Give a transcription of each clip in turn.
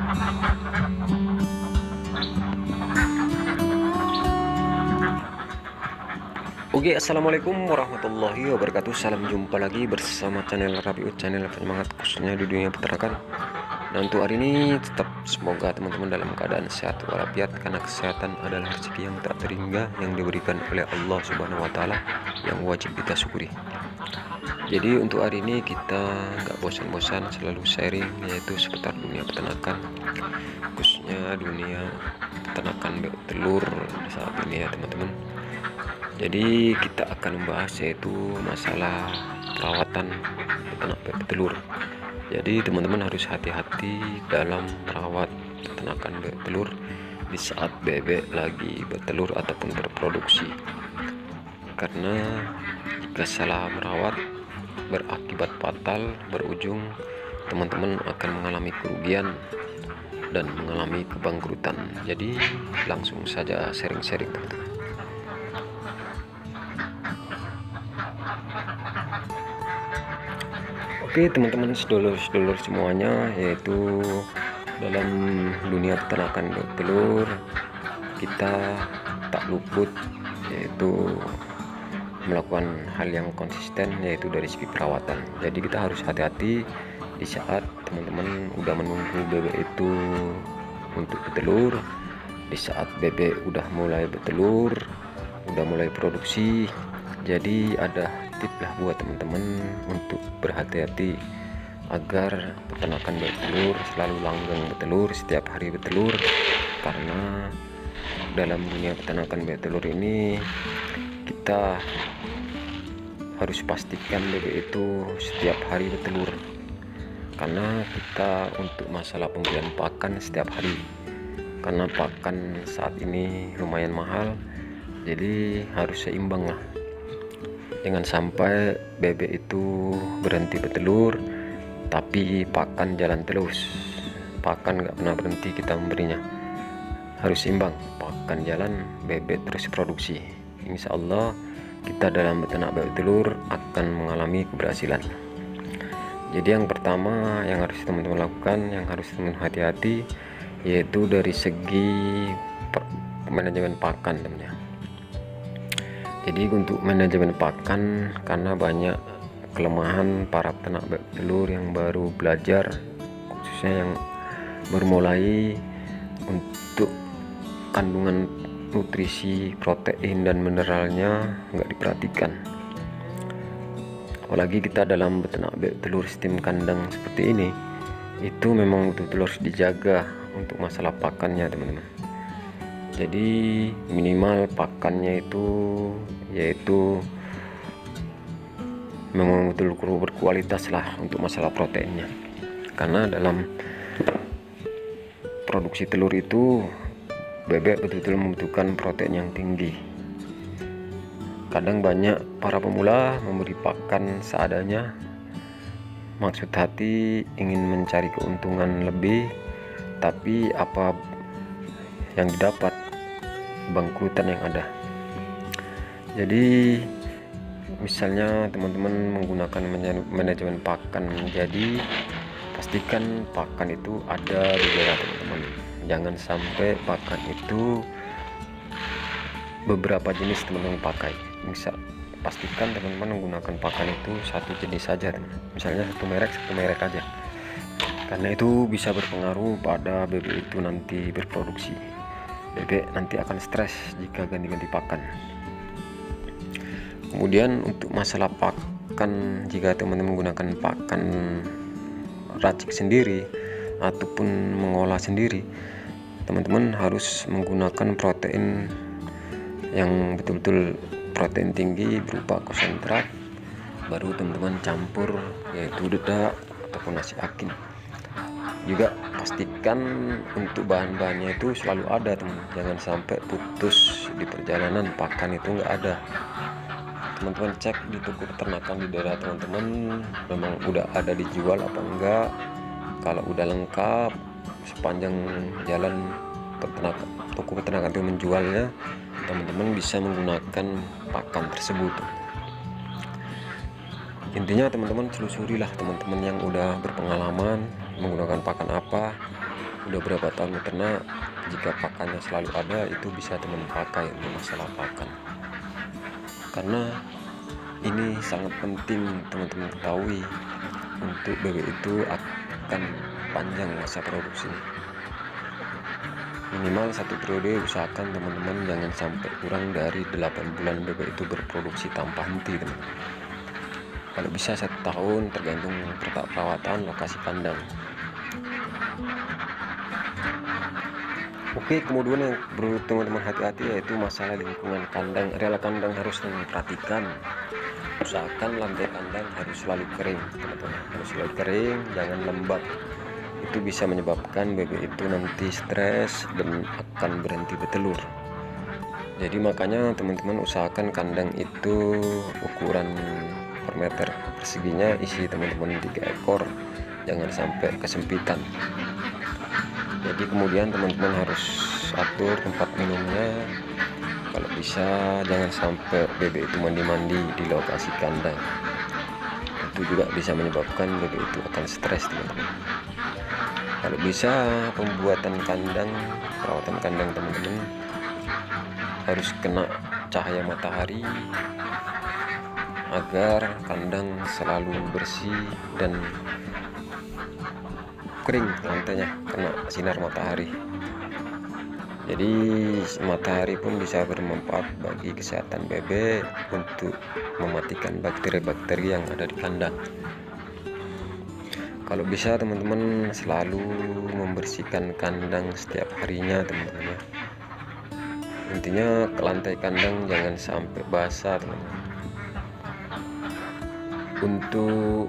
Oke, assalamualaikum warahmatullahi wabarakatuh. Salam jumpa lagi bersama channel Rabiut, channel semangat khususnya di dunia peternakan. Dan untuk hari ini tetap semoga teman-teman dalam keadaan sehat walafiat, karena kesehatan adalah rezeki yang tak terhingga yang diberikan oleh Allah Subhanahu wa taala yang wajib kita syukuri. Jadi untuk hari ini kita nggak bosan-bosan selalu sharing, yaitu seputar dunia peternakan, khususnya dunia peternakan telur saat ini ya teman-teman. Jadi kita akan membahas yaitu masalah perawatan peternak bebek telur. Jadi teman-teman harus hati-hati dalam merawat peternakan bebek telur di saat bebek lagi bertelur ataupun berproduksi, karena jika salah merawat berakibat fatal, berujung teman-teman akan mengalami kerugian dan mengalami kebangkrutan. Jadi langsung saja sharing-sharing teman-teman. Oke teman-teman, sedulur-sedulur semuanya, yaitu dalam dunia peternakan bebek telur kita tak luput yaitu melakukan hal yang konsisten, yaitu dari segi perawatan. Jadi kita harus hati-hati di saat teman-teman udah menunggu bebek itu untuk bertelur, di saat bebek udah mulai bertelur, udah mulai produksi. Jadi ada tips lah buat teman-teman untuk berhati-hati agar peternakan bebek telur selalu langgeng bertelur, setiap hari bertelur. Karena dalam dunia peternakan bebek telur ini kita harus pastikan bebek itu setiap hari bertelur, karena kita untuk masalah pembelian pakan setiap hari, karena pakan saat ini lumayan mahal, jadi harus seimbang lah. Jangan sampai bebek itu berhenti bertelur tapi pakan jalan terus. Pakan nggak pernah berhenti kita memberinya, harus seimbang, pakan jalan bebek terus produksi. Insya Allah kita dalam beternak bebek telur akan mengalami keberhasilan. Jadi yang pertama yang harus teman-teman lakukan, yang harus teman-teman hati-hati, yaitu dari segi manajemen pakan teman-teman. Jadi untuk manajemen pakan, karena banyak kelemahan para peternak bebek telur yang baru belajar, khususnya yang baru mulai, untuk kandungan nutrisi, protein dan mineralnya nggak diperhatikan. Apalagi kita dalam beternak bebek telur sistem kandang seperti ini, itu memang betul-betul harus dijaga untuk masalah pakannya teman-teman. Jadi minimal pakannya itu yaitu memang betul-betul berkualitas lah untuk masalah proteinnya, karena dalam produksi telur itu bebek betul-betul membutuhkan protein yang tinggi. Kadang banyak para pemula memberi pakan seadanya, maksud hati ingin mencari keuntungan lebih, tapi apa yang didapat? Bangkrutan yang ada. Jadi misalnya teman-teman menggunakan manajemen pakan, jadi pastikan pakan itu ada di daerah teman-teman. Jangan sampai pakan itu beberapa jenis teman-teman pakai. Bisa pastikan teman-teman menggunakan pakan itu satu jenis saja, misalnya satu merek aja, karena itu bisa berpengaruh pada bebek itu nanti berproduksi. Bebek nanti akan stres jika ganti-ganti pakan. Kemudian untuk masalah pakan, jika teman-teman menggunakan pakan racik sendiri ataupun mengolah sendiri, teman-teman harus menggunakan protein yang betul-betul protein tinggi berupa konsentrat, baru teman-teman campur yaitu dedak ataupun nasi akin. Juga pastikan untuk bahan-bahannya itu selalu ada teman, jangan sampai putus di perjalanan pakan itu nggak ada. Teman-teman cek di toko peternakan di daerah teman-teman memang udah ada dijual apa enggak. Kalau udah lengkap, sepanjang jalan toko peternakan itu menjualnya, teman-teman bisa menggunakan pakan tersebut. Intinya teman-teman telusurilah teman-teman yang udah berpengalaman menggunakan pakan apa, udah berapa tahun beternak, jika pakannya selalu ada, itu bisa teman pakai untuk masalah pakan. Karena ini sangat penting teman-teman ketahui, untuk bebek itu akan panjang masa produksi. Minimal 1 periode usahakan teman-teman jangan sampai kurang dari 8 bulan bebek itu berproduksi tanpa henti, teman-teman. Kalau bisa 1 tahun, tergantung perawatan lokasi kandang. Oke, kemudian yang perlu teman-teman hati-hati yaitu masalah lingkungan kandang. Area kandang harus diperhatikan. Usahakan lantai kandang harus selalu kering, teman-teman. Harus selalu kering, jangan lembab. Itu bisa menyebabkan bebek itu nanti stres dan akan berhenti bertelur. Jadi makanya teman-teman usahakan kandang itu ukuran per meter perseginya isi teman-teman 3 ekor, jangan sampai kesempitan. Jadi kemudian teman-teman harus atur tempat minumnya. Kalau bisa jangan sampai bebek itu mandi-mandi di lokasi kandang, itu juga bisa menyebabkan bebek itu akan stres, teman-teman. Kalau bisa pembuatan kandang, perawatan kandang teman-teman harus kena cahaya matahari agar kandang selalu bersih dan kering, lantainya kena sinar matahari. Jadi matahari pun bisa bermanfaat bagi kesehatan bebek untuk mematikan bakteri-bakteri yang ada di kandang. Kalau bisa teman-teman selalu membersihkan kandang setiap harinya, teman-teman ya. Intinya ke lantai kandang jangan sampai basah, teman-teman. Untuk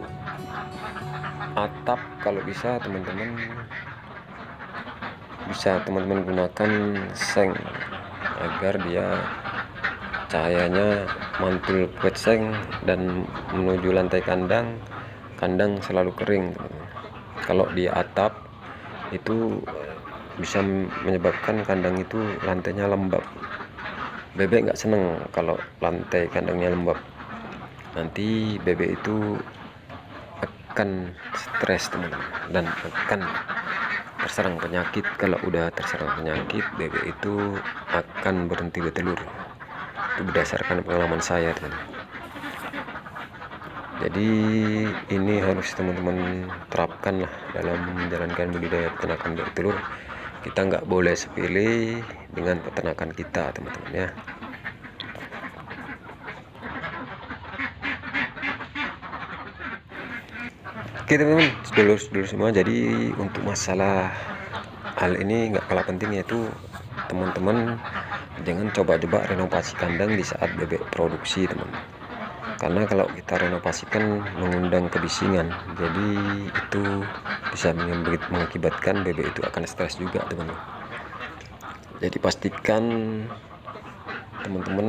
atap kalau bisa teman-teman gunakan seng agar dia cahayanya mantul ke seng dan menuju lantai kandang selalu kering. Kalau di atap itu bisa menyebabkan kandang itu lantainya lembab. Bebek nggak seneng kalau lantai kandangnya lembab, nanti bebek itu akan stres, teman-teman, dan akan terserang penyakit. Kalau udah terserang penyakit, bebek itu akan berhenti bertelur. Itu berdasarkan pengalaman saya, teman-teman. Jadi ini harus teman-teman terapkan lah dalam menjalankan budidaya peternakan bebek telur. Kita nggak boleh sepele dengan peternakan kita, teman-teman ya. Oke teman-teman, sedulur-sedulur semua, jadi untuk masalah hal ini nggak kalah penting, yaitu teman-teman jangan coba-coba renovasi kandang di saat bebek produksi, teman-teman. Karena kalau kita renovasikan mengundang kebisingan, jadi itu bisa mengakibatkan bebek itu akan stres juga, teman-teman. Jadi pastikan teman-teman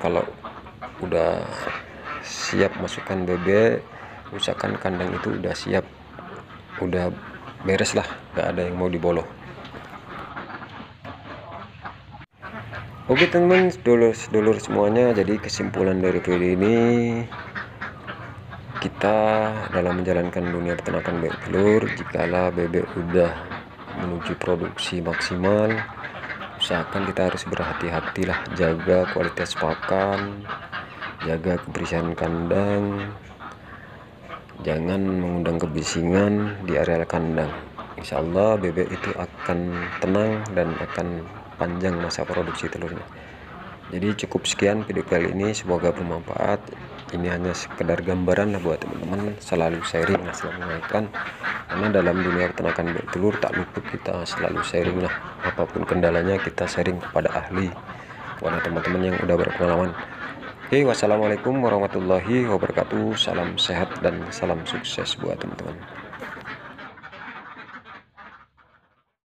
kalau udah siap masukkan bebek, usahakan kandang itu udah siap, udah beres lah, nggak ada yang mau diboloh. Oke teman-teman, sedulur semuanya, jadi kesimpulan dari video ini, kita dalam menjalankan dunia peternakan bebek telur, jikalau bebek udah menuju produksi maksimal, usahakan kita harus berhati-hatilah, jaga kualitas pakan, jaga kebersihan kandang, jangan mengundang kebisingan di area kandang. Insya Allah bebek itu akan tenang dan akan panjang masa produksi telurnya. Jadi cukup sekian video kali ini, semoga bermanfaat. Ini hanya sekedar gambaran lah buat teman-teman, selalu sharing, selalu mengingatkan, karena dalam dunia peternakan bebek telur tak luput kita selalu sharing lah, apapun kendalanya kita sharing kepada ahli, kepada teman-teman yang udah berpengalaman. Oke, wassalamualaikum warahmatullahi wabarakatuh. Salam sehat dan salam sukses buat teman-teman.